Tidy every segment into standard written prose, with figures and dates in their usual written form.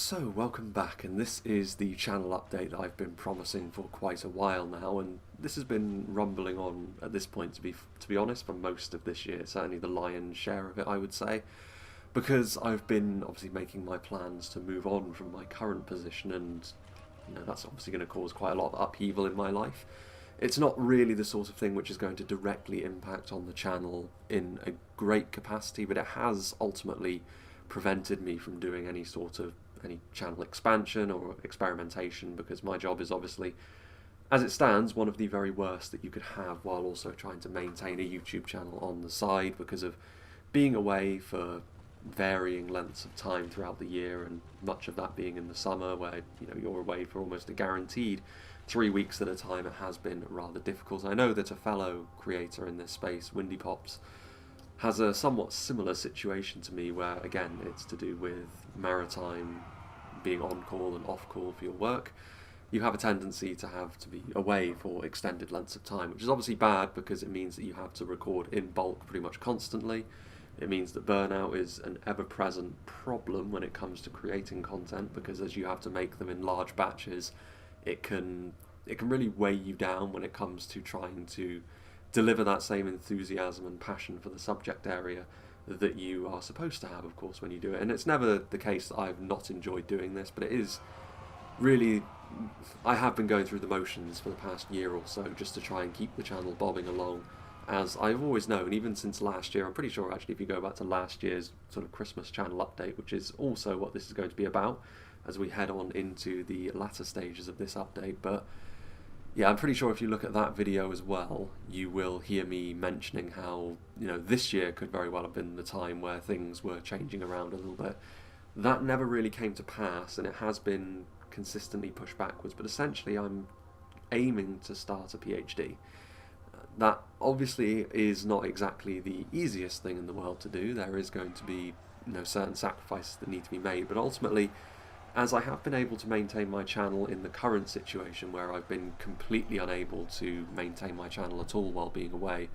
So, welcome back, and this is the channel update that I've been promising for quite a while now, and this has been rumbling on at this point, to be honest, for most of this year, certainly the lion's share of it, I would say, because I've been obviously making my plans to move on from my current position, and that's obviously going to cause quite a lot of upheaval in my life. It's not really the sort of thing which is going to directly impact on the channel in a great capacity, but it has ultimately prevented me from doing any channel expansion or experimentation, because my job is obviously, as it stands, one of the very worst that you could have, while also trying to maintain a YouTube channel on the side because of being away for varying lengths of time throughout the year, and much of that being in the summer where you're away for almost a guaranteed 3 weeks at a time. It has been rather difficult. I know that a fellow creator in this space, Windy Pops, has a somewhat similar situation to me, where again it's to do with maritime, being on call and off call for your work. You have a tendency to have to be away for extended lengths of time, which is obviously bad because it means that you have to record in bulk pretty much constantly. It means that burnout is an ever-present problem when it comes to creating content, because as you have to make them in large batches, it can really weigh you down when it comes to trying to deliver that same enthusiasm and passion for the subject area that you are supposed to have, of course, when you do it. And it's never the case that I've not enjoyed doing this, but it is really, I have been going through the motions for the past year or so just to try and keep the channel bobbing along, as I've always known, even since last year. I'm pretty sure actually if you go back to last year's sort of Christmas channel update, which is also what this is going to be about as we head on into the latter stages of this update. But yeah, I'm pretty sure if you look at that video as well, you will hear me mentioning how, this year could very well have been the time where things were changing around a little bit. That never really came to pass, and it has been consistently pushed backwards, but essentially I'm aiming to start a PhD. That obviously is not exactly the easiest thing in the world to do. There is going to be, certain sacrifices that need to be made, but ultimately, as I have been able to maintain my channel in the current situation where I've been completely unable to maintain my channel at all while being away,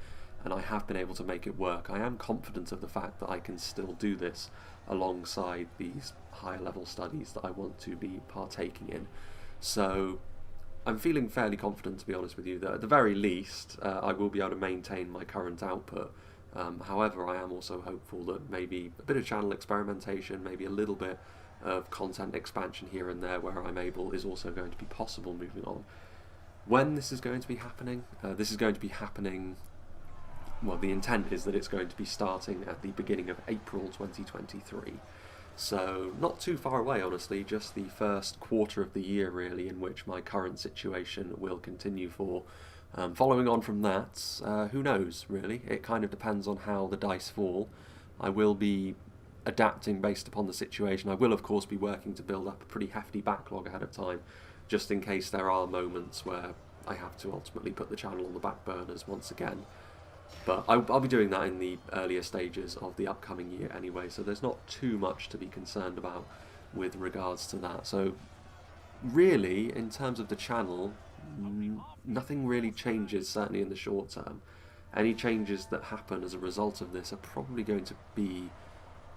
and I have been able to make it work, I am confident of the fact that I can still do this alongside these higher level studies that I want to be partaking in. So I'm feeling fairly confident, to be honest with you, that at the very least I will be able to maintain my current output. However, I am also hopeful that maybe a bit of channel experimentation, maybe a little bit of content expansion here and there where I'm able, is also going to be possible moving on. When this is going to be happening, this is going to be happening, well, the intent is that it's going to be starting at the beginning of April 2023. So not too far away, honestly, just the first quarter of the year really, in which my current situation will continue for. Following on from that, who knows really, it kind of depends on how the dice fall. I will be adapting based upon the situation. I will of course be working to build up a pretty hefty backlog ahead of time, just in case there are moments where I have to ultimately put the channel on the back burners once again. But I'll be doing that in the earlier stages of the upcoming year anyway, so there's not too much to be concerned about with regards to that. So really, in terms of the channel, nothing really changes, certainly in the short term. Any changes that happen as a result of this are probably going to be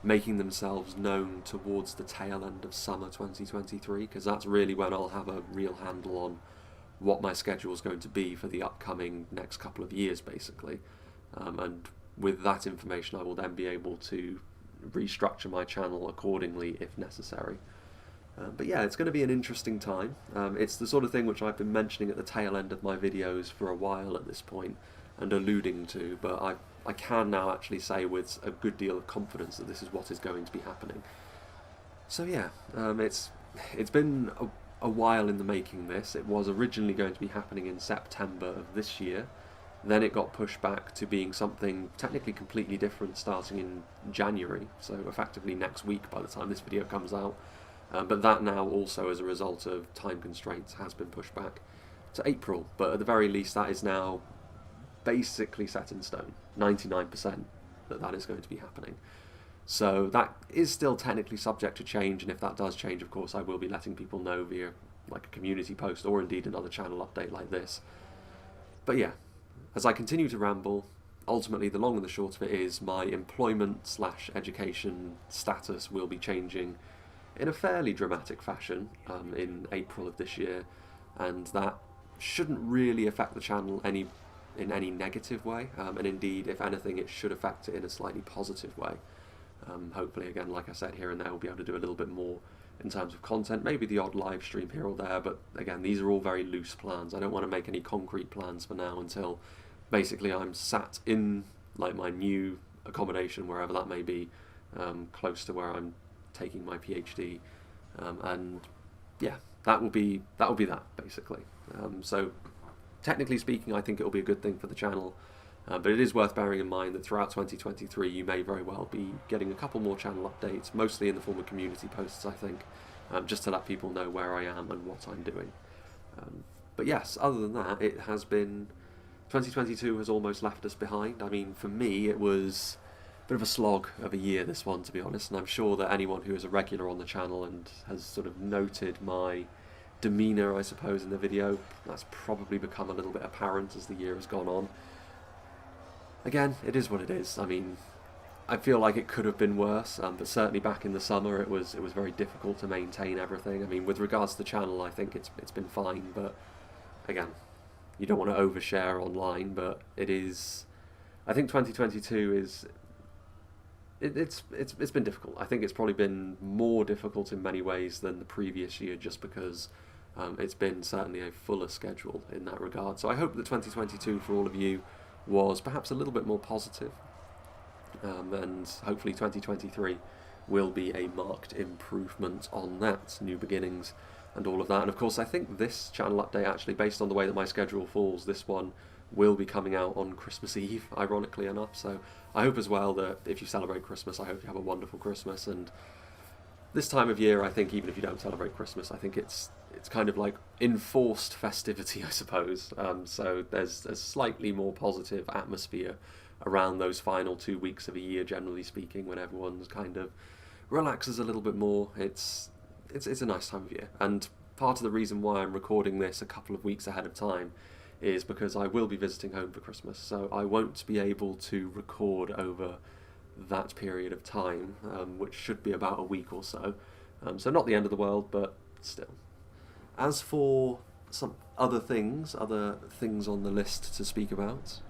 making themselves known towards the tail end of summer 2023, because that's really when I'll have a real handle on what my schedule is going to be for the upcoming next couple of years, basically. And with that information, I will then be able to restructure my channel accordingly if necessary. But yeah, it's going to be an interesting time. It's the sort of thing which I've been mentioning at the tail end of my videos for a while at this point, and alluding to, but I can now actually say with a good deal of confidence that this is what is going to be happening. So yeah, it's been a while in the making this. It was originally going to be happening in September of this year, then it got pushed back to being something technically completely different starting in January, so effectively next week by the time this video comes out. But that now also, as a result of time constraints, has been pushed back to April, but at the very least that is now basically set in stone, 99% that is going to be happening. So that is still technically subject to change, and if that does change, of course, I will be letting people know via like a community post or indeed another channel update like this. But yeah, as I continue to ramble, ultimately the long and the short of it is my employment/education status will be changing in a fairly dramatic fashion in April of this year, and that shouldn't really affect the channel in any negative way, and indeed, if anything, it should affect it in a slightly positive way. Hopefully, again, like I said, here and there we'll be able to do a little bit more in terms of content, maybe the odd live stream here or there, but again, these are all very loose plans. I don't want to make any concrete plans for now until basically I'm sat in like my new accommodation, wherever that may be, close to where I'm taking my PhD, and yeah, that will be that basically. So technically speaking, I think it will be a good thing for the channel, but it is worth bearing in mind that throughout 2023 you may very well be getting a couple more channel updates, mostly in the form of community posts, I think, just to let people know where I am and what I'm doing. But yes, other than that, it has been 2022 has almost left us behind. I mean, for me, it was a bit of a slog of a year, this one, to be honest, and I'm sure that anyone who is a regular on the channel and has sort of noted my demeanour, I suppose, in the video, that's probably become a little bit apparent as the year has gone on. Again, it is what it is. I mean, I feel like it could have been worse, but certainly back in the summer it was very difficult to maintain everything. I mean, with regards to the channel, I think it's been fine, but again, you don't want to overshare online, but it is. I think 2022 is. It's been difficult. I think it's probably been more difficult in many ways than the previous year, just because it's been certainly a fuller schedule in that regard. So I hope that 2022 for all of you was perhaps a little bit more positive, and hopefully 2023 will be a marked improvement on that, new beginnings and all of that. And of course, I think this channel update, actually, based on the way that my schedule falls, this one will be coming out on Christmas Eve, ironically enough. So I hope as well that if you celebrate Christmas, I hope you have a wonderful Christmas. And this time of year, I think even if you don't celebrate Christmas, I think it's kind of like enforced festivity, I suppose. So there's a slightly more positive atmosphere around those final 2 weeks of a year, generally speaking, when everyone's kind of relaxes a little bit more. It's a nice time of year. And part of the reason why I'm recording this a couple of weeks ahead of time is because I will be visiting home for Christmas, so I won't be able to record over that period of time, which should be about a week or so. So not the end of the world, but still. As for some other things on the list to speak about,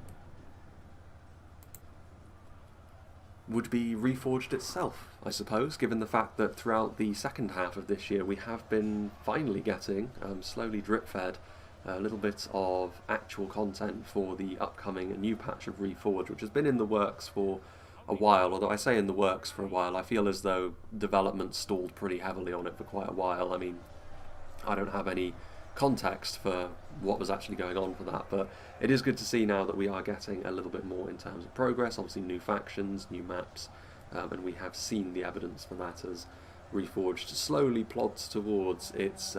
would be REFORGED itself, I suppose, given the fact that throughout the second half of this year we have been finally getting, slowly drip-fed, a little bit of actual content for the upcoming new patch of REFORGED, which has been in the works for a while. Although I say in the works for a while, I feel as though development stalled pretty heavily on it for quite a while. I mean, I don't have any context for what was actually going on for that, but it is good to see now that we are getting a little bit more in terms of progress. Obviously new factions, new maps, and we have seen the evidence for that as REFORGED slowly plods towards its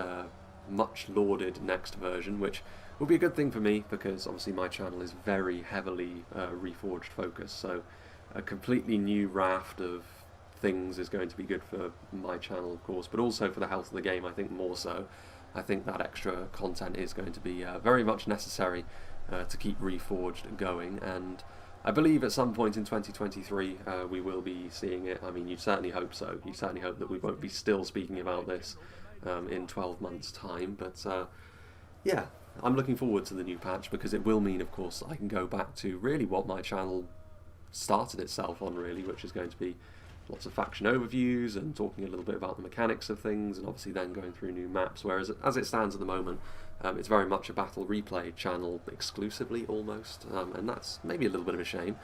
much lauded next version, which will be a good thing for me because obviously my channel is very heavily REFORGED focused, so a completely new raft of things is going to be good for my channel, of course, but also for the health of the game, I think more so. I think that extra content is going to be very much necessary to keep REFORGED going, and I believe at some point in 2023 we will be seeing it. I mean, you'd certainly hope so. You certainly hope that we won't be still speaking about this in 12 months' time, but yeah, I'm looking forward to the new patch because it will mean, of course, that I can go back to really what my channel started itself on, really, which is going to be lots of faction overviews and talking a little bit about the mechanics of things, and obviously then going through new maps, whereas as it stands at the moment, it's very much a battle replay channel exclusively, almost, and that's maybe a little bit of a shame.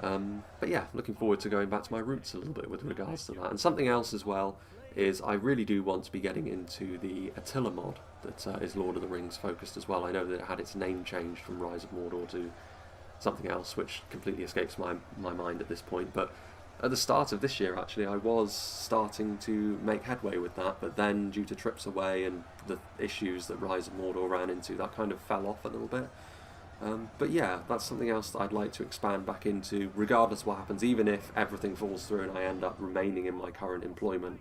But yeah, looking forward to going back to my roots a little bit with regards to that. And something else as well is I really do want to be getting into the Attila mod that is Lord of the Rings focused as well. I know that it had its name changed from Rise of Mordor to something else, which completely escapes my mind at this point, but at the start of this year, actually, I was starting to make headway with that, but then due to trips away and the issues that Rise of Mordor ran into, that kind of fell off a little bit. But yeah, that's something else that I'd like to expand back into, regardless of what happens, even if everything falls through and I end up remaining in my current employment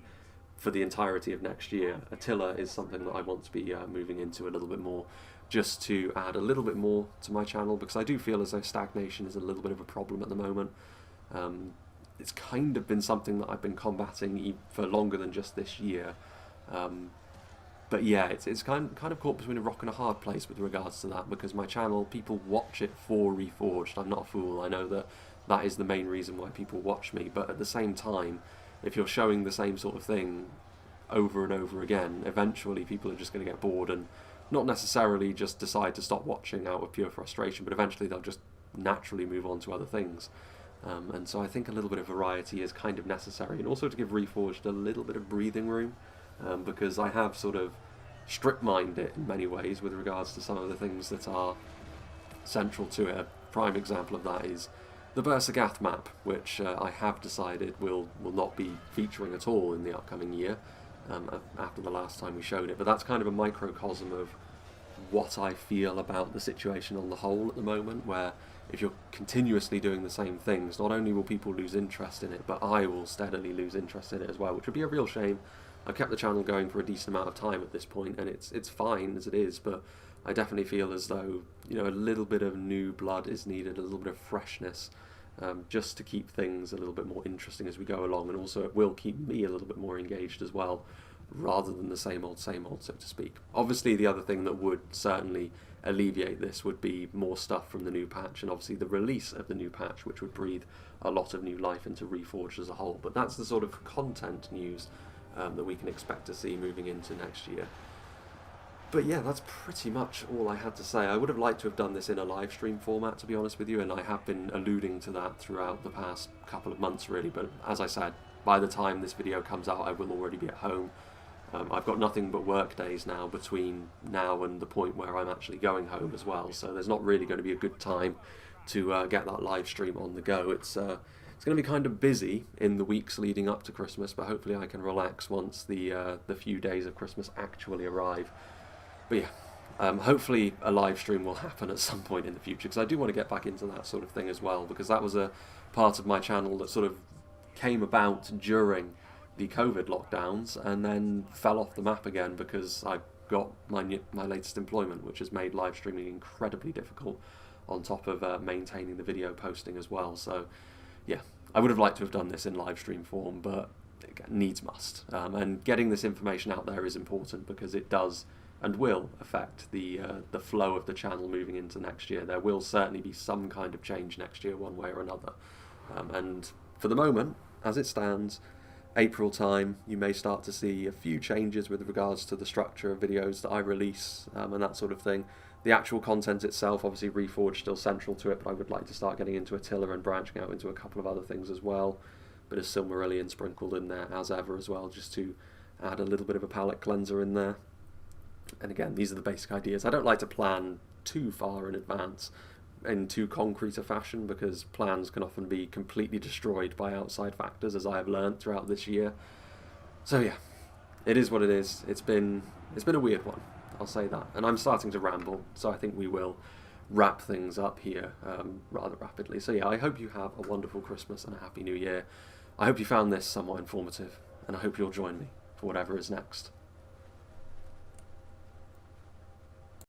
for the entirety of next year. Attila is something that I want to be moving into a little bit more, just to add a little bit more to my channel, because I do feel as though stagnation is a little bit of a problem at the moment. it's kind of been something that I've been combating for longer than just this year. But yeah, it's kind of caught between a rock and a hard place with regards to that, because my channel, people watch it for Reforged. I'm not a fool. I know that is the main reason why people watch me, but at the same time, if you're showing the same sort of thing over and over again, eventually people are just going to get bored and not necessarily just decide to stop watching out of pure frustration, but eventually they'll just naturally move on to other things. And so I think a little bit of variety is kind of necessary, and also to give Reforged a little bit of breathing room, because I have sort of strip-mined it in many ways with regards to some of the things that are central to it. A prime example of that is the Bersergath map, which I have decided will not be featuring at all in the upcoming year, after the last time we showed it. But that's kind of a microcosm of what I feel about the situation on the whole at the moment, where if you're continuously doing the same things, not only will people lose interest in it, but I will steadily lose interest in it as well, which would be a real shame. I've kept the channel going for a decent amount of time at this point, and it's fine as it is, but I definitely feel as though, you know, a little bit of new blood is needed, a little bit of freshness, just to keep things a little bit more interesting as we go along, and also it will keep me a little bit more engaged as well, rather than the same old, so to speak. Obviously, the other thing that would certainly alleviate this would be more stuff from the new patch, and obviously the release of the new patch, which would breathe a lot of new life into Reforged as a whole. But that's the sort of content news that we can expect to see moving into next year. But yeah, that's pretty much all I had to say. I would have liked to have done this in a live stream format, to be honest with you, and I have been alluding to that throughout the past couple of months really, but as I said, by the time this video comes out I will already be at home. I've got nothing but work days now between now and the point where I'm actually going home as well, so there's not really going to be a good time to get that live stream on the go. It's going to be kind of busy in the weeks leading up to Christmas, but hopefully I can relax once the few days of Christmas actually arrive. But yeah, hopefully a live stream will happen at some point in the future, because I do want to get back into that sort of thing as well, because that was a part of my channel that sort of came about during the COVID lockdowns and then fell off the map again because I got my latest employment, which has made live streaming incredibly difficult, on top of maintaining the video posting as well. So yeah, I would have liked to have done this in live stream form, but again, needs must. And getting this information out there is important, because it does and will affect the flow of the channel moving into next year. There will certainly be some kind of change next year one way or another. And for the moment, as it stands, April time, you may start to see a few changes with regards to the structure of videos that I release, and that sort of thing. The actual content itself, obviously Reforged still central to it, but I would like to start getting into Attila and branching out into a couple of other things as well. Bit of Silmarillion sprinkled in there as ever as well, just to add a little bit of a palette cleanser in there. And again, these are the basic ideas. I don't like to plan too far in advance in too concrete a fashion, because plans can often be completely destroyed by outside factors, as I have learned throughout this year. So yeah, it is what it is. It's been a weird one, I'll say that. And I'm starting to ramble, so I think we will wrap things up here rather rapidly. So yeah, I hope you have a wonderful Christmas and a happy New Year. I hope you found this somewhat informative, and I hope you'll join me for whatever is next.